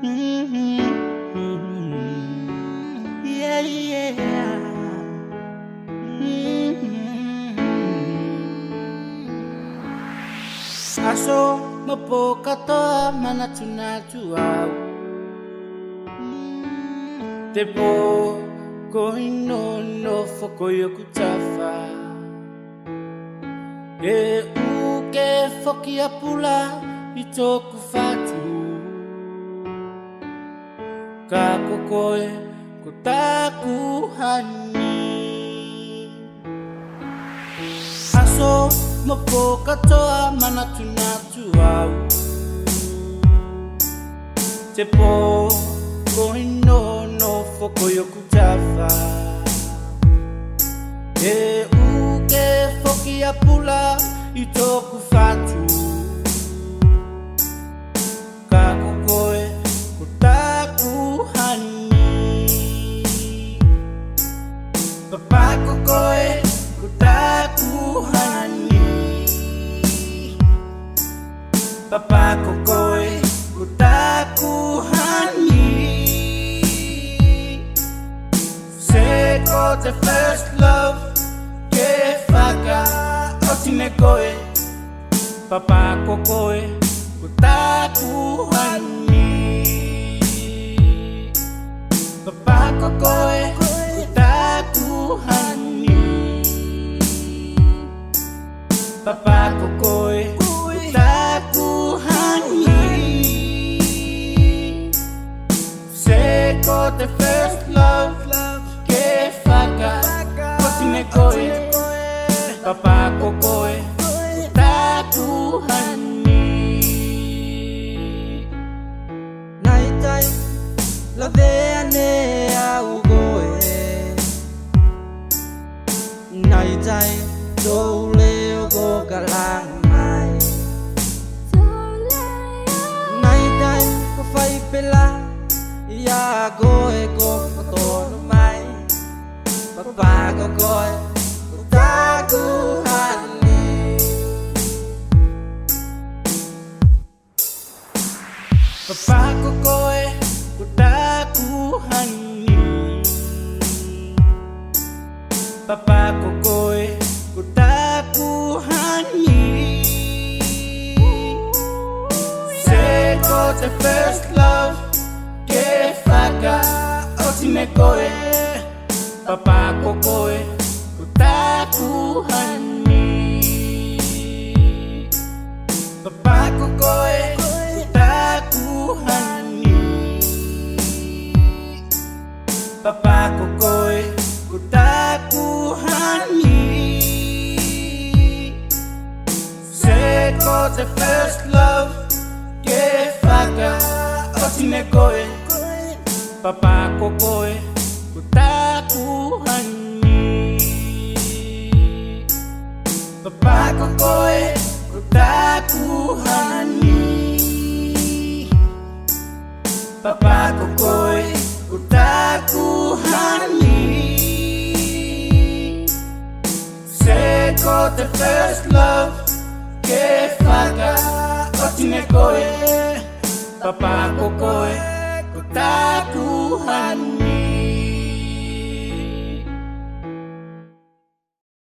Yeah, yeah. Aso mapoka toa manatu au Tepo kohino no fokoyo kutafa E uke foki apula itoku fatu Kakokoe kotaku hani Aso mapoka toa manatu au Tepo kohino no fokoyo kutafa E uke foki apula itoku fatu Kakokoe kotaku hani Papa kokoe kotaku hani Papa kokoe kotaku hani Seko the first love ke faka otine koe Papa kokoe kotaku hani Papa kokoe kotaku hani Papa kokoe kotaku hani Seko the first love ke faka otine koe Papa kokoe kotaku hani Nighttime, la veane au goe Nighttime, do leo go galang mai Nighttime, ko fai pela Ya goe go fotono mai Papa go goe, ko taku hani Papa kokoe kotaku hani Papa kokoe kotaku hani Seko the first love ke faka otine koe Papa kokoe kotaku hani Papa kokoe kotaku hani Papa kokoe kotaku hani Seko the first love ke faka otine koe Papa kokoe kotaku hani Papa kokoe kotaku hani Papa kokoe kotaku hani Seko the first love ke faka otine koe Papa kokoe kotaku hani